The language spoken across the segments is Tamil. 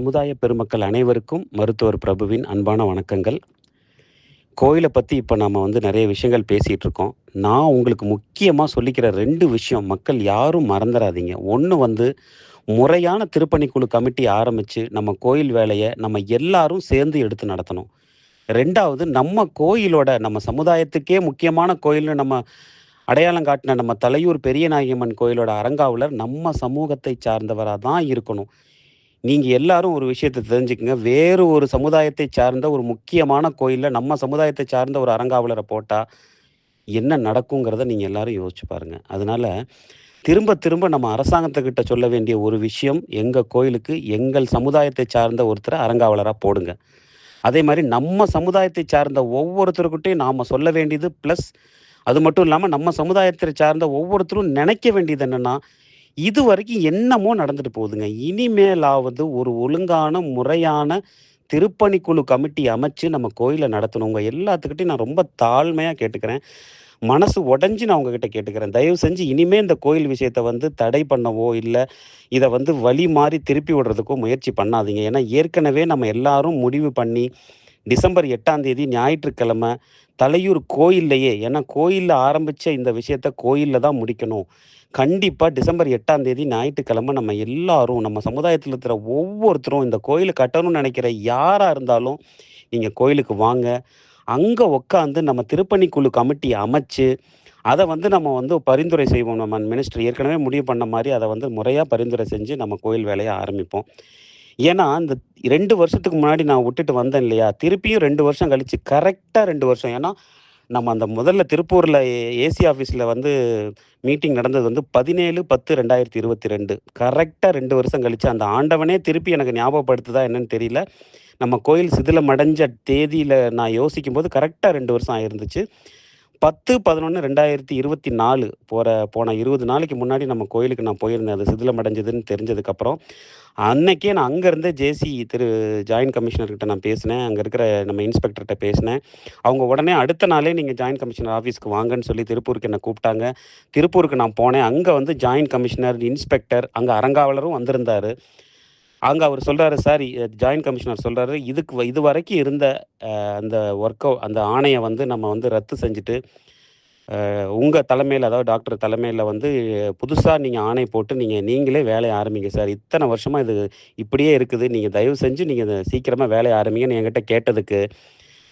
சமுதாய பெருமக்கள் அனைவருக்கும் மருத்துவர் பிரபுவின் அன்பான வணக்கங்கள். கோயில பத்தி இப்ப நாம நெறைய விஷயங்கள் பேசிட்டு இருக்கோம். நான் உங்களுக்கு முக்கியமா சொல்லிக்கிற 2 விஷயம் மக்கள் யாரும் மறந்துறாதீங்க. 1 முறையான திருப்பணிக்குழு கமிட்டி ஆரம்பிச்சு, நம்ம கோயில் வேலைய நம்ம எல்லாரும் சேர்ந்து எடுத்து நடத்தணும். 2வது நம்ம கோயிலோட நம்ம சமுதாயத்துக்கே முக்கியமான கோயில்னு நம்ம அடையாளம் காட்டின நம்ம தலையூர் பெரியநாயகியம்மன் கோயிலோட அறங்காவலர் நம்ம சமூகத்தை சார்ந்தவரா தான் இருக்கணும். நீங்க எல்லாரும் ஒரு விஷயத்த தெரிஞ்சுக்கங்க. வேறு ஒரு சமுதாயத்தை சார்ந்த ஒரு முக்கியமான கோயில்ல நம்ம சமுதாயத்தை சார்ந்த ஒரு அறங்காவலர போட்டா, என்ன நடக்குங்கிறத நீங்க எல்லாரும் யோசிச்சு பாருங்க. அதனால திரும்ப திரும்ப நம்ம அரசாங்கத்துக்கிட்ட சொல்ல வேண்டிய ஒரு விஷயம், எங்க கோயிலுக்கு எங்கள் சமுதாயத்தை சார்ந்த ஒருத்தர அறங்காவலரா போடுங்க. அதே மாரி நம்ம சமுதாயத்தை சார்ந்த ஒவ்வொருத்தர்கிட்டயும் நாம சொல்ல வேண்டியது பிளஸ் அது மட்டும் இல்லாம நம்ம சமுதாயத்தை சார்ந்த ஒவ்வொருத்தரும் நினைக்க வேண்டியது என்னன்னா, இதுவரைக்கும் என்னமோ நடந்துட்டு போகுதுங்க. இனிமேலாவது ஒரு ஒழுங்கான, முறையான திருப்பணிக்குழு கமிட்டி அமைச்சு நம்ம கோயில நடத்தணும். உங்க எல்லாத்துக்கிட்டயும் நான் ரொம்ப தாழ்மையா கேட்டுக்கிறேன். மனசு உடைஞ்சு நான் உங்ககிட்ட கேட்டுக்கிறேன். தயவு செஞ்சு இனிமே இந்த கோயில் விஷயத்த தடை பண்ணவோ, இல்ல இத வழி மாறி திருப்பி விடுறதுக்கோ முயற்சி பண்ணாதீங்க. ஏன்னா, ஏற்கனவே நம்ம எல்லாரும் முடிவு பண்ணி டிசம்பர் 8ஆம் தேதி ஞாயிற்றுக்கிழமை தலையூர் கோயில்லயே ஏன்னா கோயில்ல ஆரம்பிச்ச இந்த விஷயத்த கோயில்ல தான் முடிக்கணும். கண்டிப்பா டிசம்பர் 8ஆம் தேதி ஞாயிற்றுக்கிழமை நம்ம எல்லாரும் நம்ம சமுதாயத்தில இருக்கிற ஒவ்வொருத்தரும் இந்த கோயில கட்டணும்னு நினைக்கிற யாரா இருந்தாலும், நீங்க கோயிலுக்கு வாங்க. அங்க உட்காந்து நம்ம திருப்பணிக்குழு கமிட்டி அமைச்சு, அத நம்ம பரிந்துரை செய்வோம். நம்ம மினிஸ்டர் ஏற்கனவே முடிவு பண்ண மாரி அத முறையா பரிந்துரை செஞ்சு நம்ம கோயில் வேலைய ஆரம்பிப்போம். ஏன்னா, இந்த 2 வருஷத்துக்கு முன்னாடி நான் விட்டுட்டு வந்தேன் இல்லையா? திருப்பியும் 2 வருஷம் கழிச்சு கரெக்ட்டா 2 வருஷம். ஏன்னா, நம்ம அந்த முதல்ல திருப்பூர்ல ஏசி ஆஃபீஸ்ல மீட்டிங் நடந்தது 17/10/2022 கரெக்ட்டா 2 வருஷம் கழிச்சு, அந்த ஆண்டவனே திருப்பி எனக்கு ஞாபகப்படுத்துதா என்னன்னு தெரியல. நம்ம கோயில் சிதிலமடைஞ்ச தேதியில நான் யோசிக்கும்போது கரெக்ட்டா 2 வருஷம் ஆயிருந்துச்சு. 10/11/2024 போன 20 நாளைக்கு முன்னாடி நம்ம கோயிலுக்கு நான் போயிருந்தேன். அது சிதிலமடைஞ்சதுன்னு தெரிஞ்சதுக்கப்புறம். அன்னைக்கே நான் அங்க இருந்தே ஜாயிண்ட் கமிஷனர்கிட்ட நான் பேசினேன். அங்க இருக்கிற நம்ம இன்ஸ்பெக்டர்ட்ட பேசினேன். அவங்க உடனே அடுத்த நாளே நீங்க ஜாயிண்ட் கமிஷனர் ஆஃபீஸ்க்கு வாங்கன்னு சொல்லி திருப்பூருக்கு என்ன கூப்பிட்டாங்க. திருப்பூருக்கு நான் போனேன். அங்க ஜாயிண்ட் கமிஷனர், இன்ஸ்பெக்டர், அங்க அறங்காவலரும் வந்திருந்தாரு. அங்க அவரு சொல்றாரு, "சார் ஜாயிண்ட் கமிஷனர் சொல்றாரு, இதுவரைக்கும் இருந்த அந்த அந்த ஆணைய நம்ம ரத்து செஞ்சுட்டு, உங்க தலைமையில அதாவது டாக்டர் தலைமையில புதுசா நீங்க ஆணை போட்டு நீங்களே வேலைய ஆரம்பிங்க சார். இத்தன வருஷமா இது இப்படியே இருக்குது. நீங்க தயவு செஞ்சு நீங்க இத சீக்கிரமா வேலைய ஆரம்பிங்கன்னு" என்கிட்ட கேட்டதுக்கு,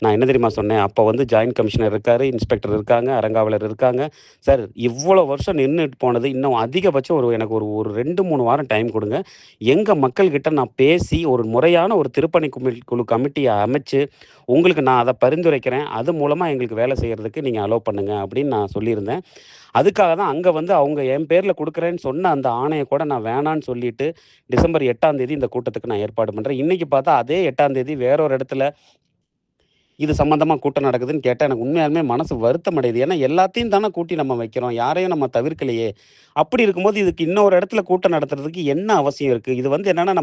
நான் என்ன தெரியுமா சொன்னேன்? அப்ப ஜாயிண்ட் கமிஷனர் இருக்காரு, இன்ஸ்பெக்டர் இருக்காங்க, அறங்காவலர் இருக்காங்க. "சார் இவ்வளோ வருஷம் நின்னுட்டு போனது, இன்னும் அதிகபட்சம் எனக்கு ஒரு ஒரு 2, 3 வாரம் டைம் குடுங்க. எங்க மக்கள்கிட்ட நான் பேசி ஒரு முறையான ஒரு திருப்பணி குழு கமிட்டிய அமைச்சு, உங்களுக்கு நான் அத பரிந்துரைக்கிறேன். அது மூலமா எங்களுக்கு வேலை செய்யறதுக்கு நீங்க அலோவ் பண்ணுங்க" அப்படின்னு நான் சொல்லியிருந்தேன். அதுக்காக தான் அங்க அவங்க என் பேர்ல குடுக்குறேன்னு சொன்ன அந்த ஆணைய கூட நான் வேணான்னு சொல்லிட்டு, டிசம்பர் 8ஆம் தேதி இந்த கூட்டத்துக்கு நான் ஏற்பாடு பண்றேன். இன்னைக்கு பார்த்தா அதே 8ஆம் தேதி வேற ஒரு இடத்துல இது சம்மந்தமா கூட்டம் நடக்குதுன்னு கேட்டா, எனக்கு உண்மையாலுமே மனசு வருத்தம் அடையுது. ஏன்னா, எல்லாத்தையும் தானே கூட்டி நம்ம வைக்கிறோம். யாரையும் நம்ம தவிர்க்கலையே! அப்படி இருக்கும்போது, இதுக்கு இன்னொரு இடத்துல கூட்டம் நடத்துறதுக்கு என்ன அவசியம் இருக்கு? இது என்னன்னா,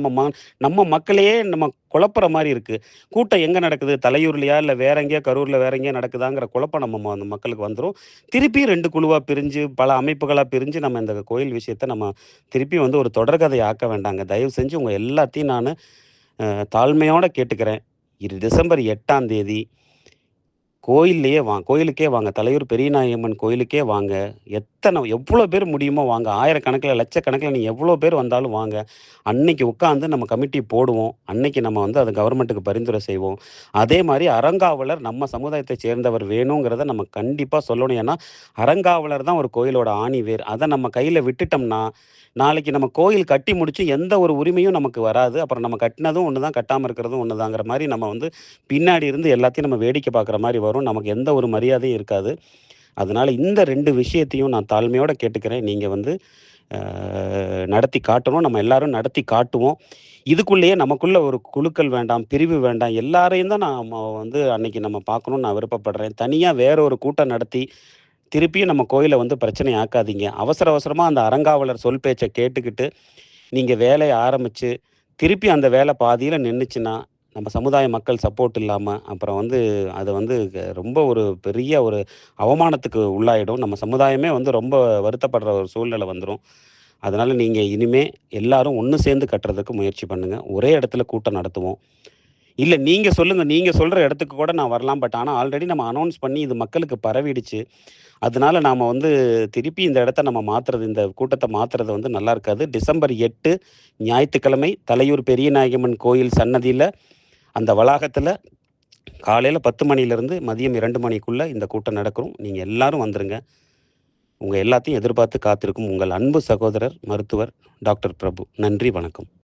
நம்ம மக்களையே நம்ம குழப்புற மாரி இருக்கு. கூட்டம் எங்க நடக்குது? தலையூர்லயா? இல்ல வேற எங்கேயோ கரூர்ல வேற எங்கேயோ நடக்குதாங்கிற குழப்பம் அந்த மக்களுக்கு வந்துரும். திருப்பி 2 குழுவா பிரிஞ்சு, பல அமைப்புகளா பிரிஞ்சு நம்ம இந்த கோயில் விஷயத்த நம்ம திருப்பி ஒரு தொடர்கதை ஆக்க வேண்டாங்க. தயவு செஞ்சு உங்க எல்லாத்தையும் நானு தாழ்மையோட கேட்டுக்கிறேன். டிசம்பர் 8ஆம் தேதி கோயிலுக்கே வாங்க. தலையூர் பெரியநாயகியம்மன் கோயிலுக்கே வாங்க. எவ்வளோ பேர் முடியுமோ வாங்க. ஆயிரக்கணக்கில, லட்சக்கணக்கில நீங்க எவ்வளோ பேர் வந்தாலும் வாங்க. அன்னைக்கு உட்காந்து நம்ம கமிட்டி போடுவோம். அன்னைக்கு நம்ம அத கவர்மெண்ட்டுக்கு பரிந்துரை செய்வோம். அதே மாரி அறங்காவலர் நம்ம சமுதாயத்தைச் சேர்ந்தவர் வேணுங்கிறத நம்ம கண்டிப்பா சொல்லணும். ஏன்னா, அறங்காவலர் தான் ஒரு கோயிலோட ஆணி வேர். அத நம்ம கையில விட்டுட்டோம்னா, நாளைக்கு நம்ம கோயில் கட்டி முடிச்சு எந்த ஒரு உரிமையும் நமக்கு வராது. அப்புறம் நம்ம கட்டினதும் ஒண்ணு தான், கட்டாம இருக்கிறதும் ஒண்ணு தாங்கிற மாரி நம்ம பின்னாடி இருந்து எல்லாத்தையும் நம்ம வேடிக்கை பார்க்குற மாரி வரும். நமக்கு எந்த ஒரு மரியாதையும் இருக்காது. அதனால இந்த 2 விஷயத்தையும் நான் தாழ்மையோட கேட்டுக்கிறேன். நீங்க அ நடத்தி காட்டணும். நம்ம எல்லாரும் நடத்தி காட்டுவோம். இதுக்குள்ளேயே நமக்குள்ள ஒரு குழுக்கள் வேண்டாம், பிரிவு வேண்டாம். எல்லாரையும் தான் நாம அன்னைக்கு நம்ம பார்க்கணும்னு நான் விருப்பப்படுறேன். தனியா வேற ஒரு கூட்டம் நடத்தி, திருப்பியும் நம்ம கோயில பிரச்சனை ஆக்காதீங்க. அவசர அவசரமா அந்த அறங்காவலர் சொல் பேச்ச கேட்டுக்கிட்டு, நீங்க வேலைய ஆரம்பிச்சு, திருப்பி அந்த வேலை பாதியில நின்னுச்சுன்னா, நம்ம சமுதாய மக்கள் சப்போர்ட் இல்லாம, அப்புறம் அது ரொம்ப ஒரு பெரிய ஒரு அவமானத்துக்கு உள்ளாயிடும். நம்ம சமுதாயமே ரொம்ப வருத்தப்படுற ஒரு சூழ்நிலை வந்துரும். அதனால நீங்க இனிமே எல்லாரும் ஒண்ணு சேர்ந்து கட்டுறதுக்கு முயற்சி பண்ணுங்க. ஒரே இடத்துல கூட்டம் நடத்துவோம். இல்ல நீங்க சொல்லுங்க. நீங்க சொல்ற இடத்துக்கு கூட நான் வரலாம். பட் ஆனா ஆல்ரெடி நம்ம அனௌன்ஸ் பண்ணி இது மக்களுக்கு பரவிடுச்சு. அதனால நாம வந்து திருப்பி இந்த இடத்த நம்ம மாத்துறது, இந்த கூட்டத்த மாத்துறது வந்து நல்லா இருக்காது. டிசம்பர் 8 ஞாயித்துக்கிழமை தலையூர் பெரியநாயகம்மன் கோயில் சன்னதியில, அந்த வளாகத்துல காலையில 10 மணியிலிருந்து மதியம் 2 மணிக்குள்ள இந்த கூட்டம் நடக்கும். நீங்க எல்லாரும் வந்துருங்க. உங்க எல்லாத்தையும் எதிர்பார்த்து காத்திருக்கும் உங்கள் அன்பு சகோதரர், மருத்துவர் டாக்டர் பிரபு. நன்றி, வணக்கம்.